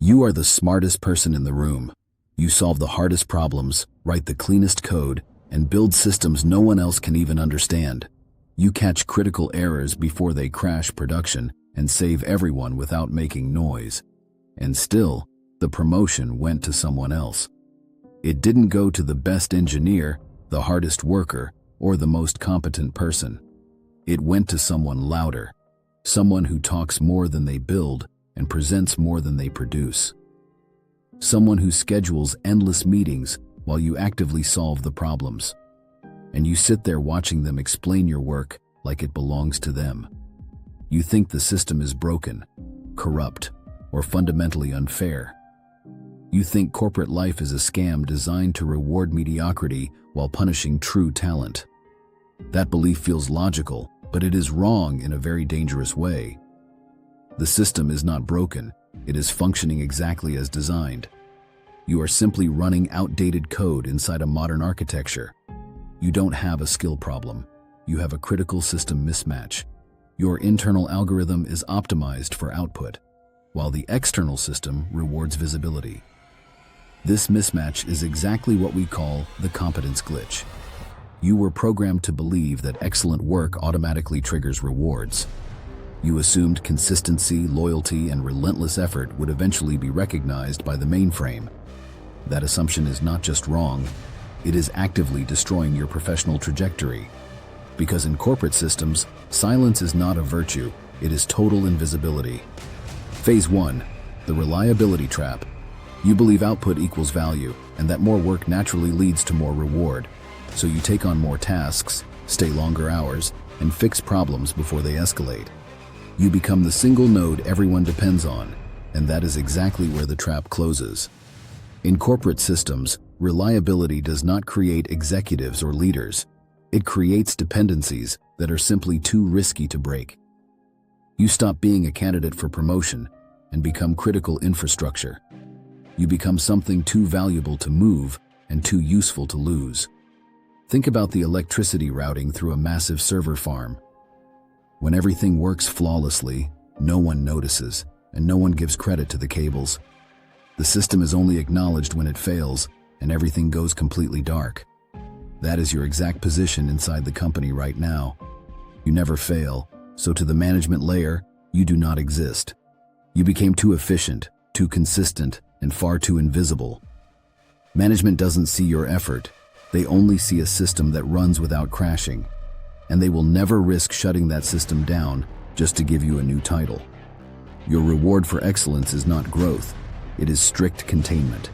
You are the smartest person in the room. You solve the hardest problems, write the cleanest code, and build systems no one else can even understand. You catch critical errors before they crash production and save everyone without making noise. And still, the promotion went to someone else. It didn't go to the best engineer, the hardest worker, or the most competent person. It went to someone louder, someone who talks more than they build and presents more than they produce. Someone who schedules endless meetings while you actively solve the problems. And you sit there watching them explain your work like it belongs to them. You think the system is broken, corrupt, or fundamentally unfair. You think corporate life is a scam designed to reward mediocrity while punishing true talent. That belief feels logical, but it is wrong in a very dangerous way. The system is not broken, it is functioning exactly as designed. You are simply running outdated code inside a modern architecture. You don't have a skill problem, you have a critical system mismatch. Your internal algorithm is optimized for output, while the external system rewards visibility. This mismatch is exactly what we call the competence glitch. You were programmed to believe that excellent work automatically triggers rewards. You assumed consistency, loyalty, and relentless effort would eventually be recognized by the mainframe. That assumption is not just wrong, it is actively destroying your professional trajectory. Because in corporate systems, silence is not a virtue, it is total invisibility. Phase 1. The reliability trap. You believe output equals value, and that more work naturally leads to more reward. So you take on more tasks, stay longer hours, and fix problems before they escalate. You become the single node everyone depends on, and that is exactly where the trap closes. In corporate systems, reliability does not create executives or leaders. It creates dependencies that are simply too risky to break. You stop being a candidate for promotion and become critical infrastructure. You become something too valuable to move and too useful to lose. Think about the electricity routing through a massive server farm. When everything works flawlessly, no one notices, and no one gives credit to the cables. The system is only acknowledged when it fails, and everything goes completely dark. That is your exact position inside the company right now. You never fail, so to the management layer, you do not exist. You became too efficient, too consistent, and far too invisible. Management doesn't see your effort. They only see a system that runs without crashing. And they will never risk shutting that system down just to give you a new title. Your reward for excellence is not growth, it is strict containment.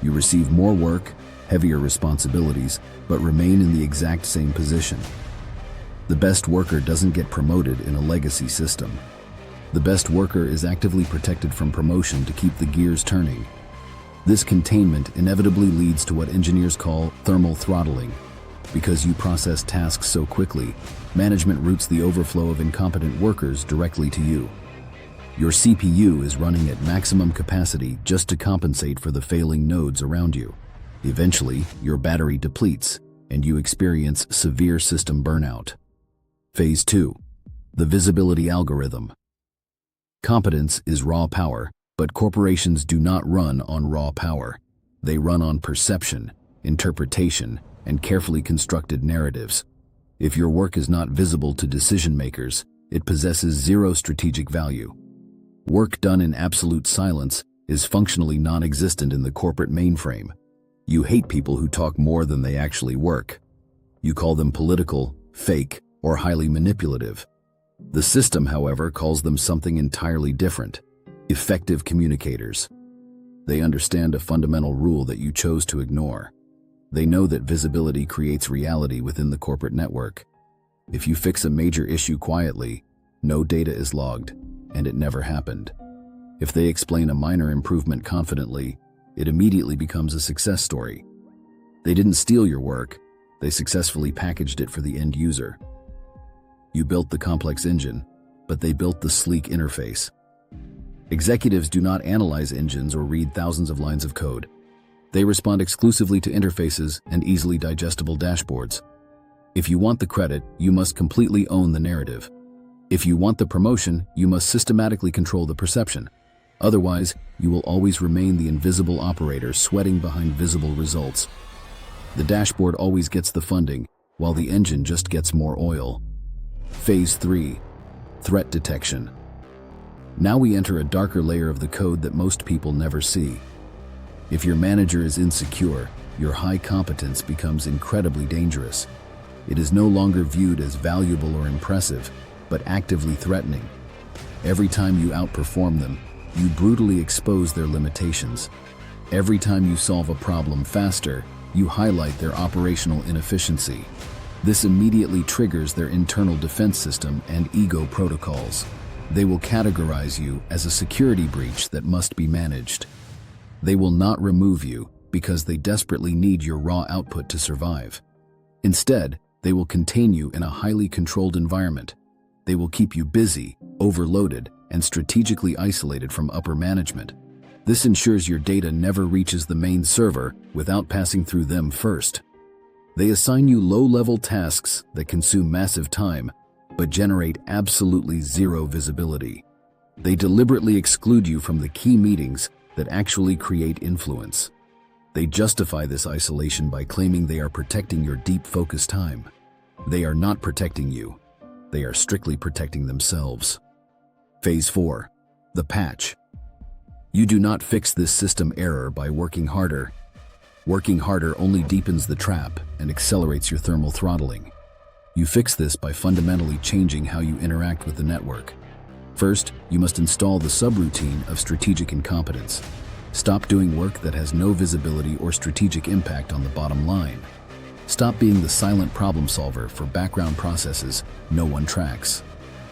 You receive more work, heavier responsibilities, but remain in the exact same position. The best worker doesn't get promoted in a legacy system. The best worker is actively protected from promotion to keep the gears turning. This containment inevitably leads to what engineers call thermal throttling. Because you process tasks so quickly, management routes the overflow of incompetent workers directly to you. Your CPU is running at maximum capacity just to compensate for the failing nodes around you. Eventually, your battery depletes, and you experience severe system burnout. Phase 2. The visibility algorithm. Competence is raw power, but corporations do not run on raw power. They run on perception, interpretation, and carefully constructed narratives. If your work is not visible to decision makers, it possesses zero strategic value. Work done in absolute silence is functionally non-existent in the corporate mainframe. You hate people who talk more than they actually work. You call them political, fake, or highly manipulative. The system, however, calls them something entirely different: effective communicators. They understand a fundamental rule that you chose to ignore. They know that visibility creates reality within the corporate network. If you fix a major issue quietly, no data is logged, and it never happened. If they explain a minor improvement confidently, it immediately becomes a success story. They didn't steal your work, they successfully packaged it for the end user. You built the complex engine, but they built the sleek interface. Executives do not analyze engines or read thousands of lines of code. They respond exclusively to interfaces and easily digestible dashboards. If you want the credit, you must completely own the narrative. If you want the promotion, you must systematically control the perception. Otherwise, you will always remain the invisible operator sweating behind visible results. The dashboard always gets the funding, while the engine just gets more oil. Phase 3. Threat detection. Now we enter a darker layer of the code that most people never see. If your manager is insecure, your high competence becomes incredibly dangerous. It is no longer viewed as valuable or impressive, but actively threatening. Every time you outperform them, you brutally expose their limitations. Every time you solve a problem faster, you highlight their operational inefficiency. This immediately triggers their internal defense system and ego protocols. They will categorize you as a security breach that must be managed. They will not remove you because they desperately need your raw output to survive. Instead, they will contain you in a highly controlled environment. They will keep you busy, overloaded, and strategically isolated from upper management. This ensures your data never reaches the main server without passing through them first. They assign you low-level tasks that consume massive time, but generate absolutely zero visibility. They deliberately exclude you from the key meetings that actually create influence. They justify this isolation by claiming they are protecting your deep focus time. They are not protecting you. They are strictly protecting themselves. Phase 4. The patch. You do not fix this system error by working harder. Working harder only deepens the trap and accelerates your thermal throttling. You fix this by fundamentally changing how you interact with the network. First, you must install the subroutine of strategic incompetence. Stop doing work that has no visibility or strategic impact on the bottom line. Stop being the silent problem solver for background processes no one tracks.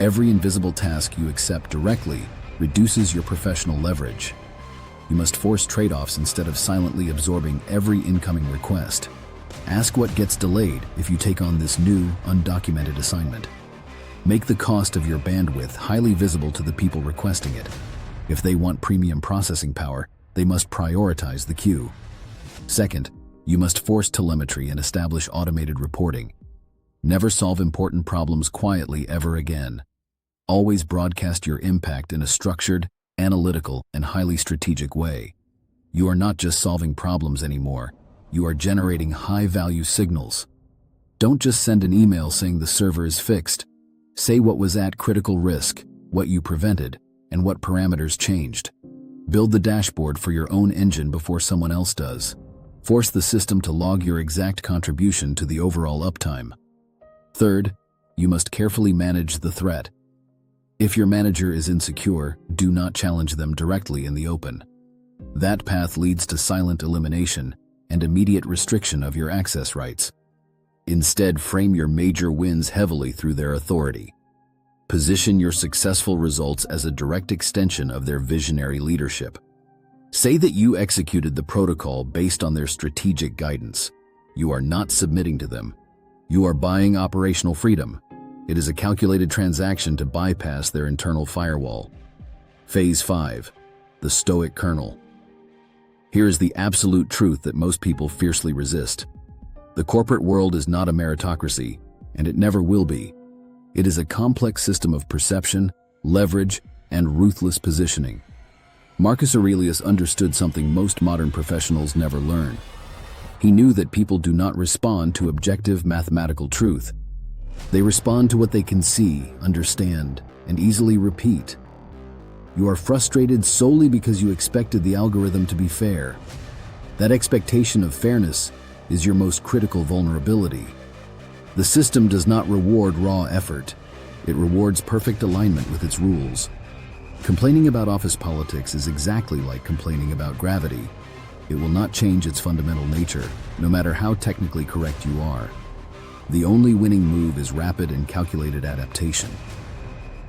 Every invisible task you accept directly reduces your professional leverage. You must force trade-offs instead of silently absorbing every incoming request. Ask what gets delayed if you take on this new, undocumented assignment. Make the cost of your bandwidth highly visible to the people requesting it. If they want premium processing power, they must prioritize the queue. Second, you must force telemetry and establish automated reporting. Never solve important problems quietly ever again. Always broadcast your impact in a structured, analytical, and highly strategic way. You are not just solving problems anymore. You are generating high-value signals. Don't just send an email saying the server is fixed. Say what was at critical risk, what you prevented, and what parameters changed. Build the dashboard for your own engine before someone else does. Force the system to log your exact contribution to the overall uptime. Third, you must carefully manage the threat. If your manager is insecure, do not challenge them directly in the open. That path leads to silent elimination and immediate restriction of your access rights. Instead, frame your major wins heavily through their authority. Position your successful results as a direct extension of their visionary leadership. Say that you executed the protocol based on their strategic guidance. You are not submitting to them. You are buying operational freedom. It is a calculated transaction to bypass their internal firewall. Phase 5. The Stoic Kernel. Here is the absolute truth that most people fiercely resist. The corporate world is not a meritocracy, and it never will be. It is a complex system of perception, leverage, and ruthless positioning. Marcus Aurelius understood something most modern professionals never learn. He knew that people do not respond to objective mathematical truth. They respond to what they can see, understand, and easily repeat. You are frustrated solely because you expected the algorithm to be fair. That expectation of fairness is your most critical vulnerability. The system does not reward raw effort. It rewards perfect alignment with its rules. Complaining about office politics is exactly like complaining about gravity. It will not change its fundamental nature, no matter how technically correct you are. The only winning move is rapid and calculated adaptation.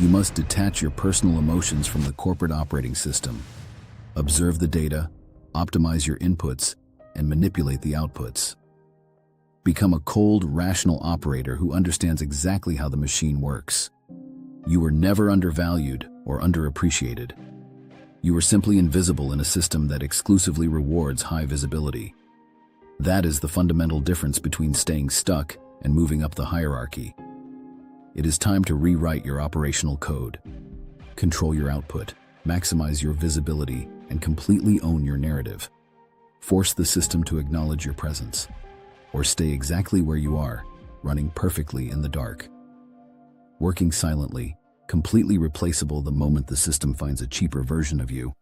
You must detach your personal emotions from the corporate operating system. Observe the data, optimize your inputs, and manipulate the outputs. Become a cold, rational operator who understands exactly how the machine works. You were never undervalued or underappreciated. You were simply invisible in a system that exclusively rewards high visibility. That is the fundamental difference between staying stuck and moving up the hierarchy. It is time to rewrite your operational code. Control your output. maximize your visibility, and completely own your narrative. Force the system to acknowledge your presence, or stay exactly where you are, running perfectly in the dark. Working silently, completely replaceable the moment the system finds a cheaper version of you.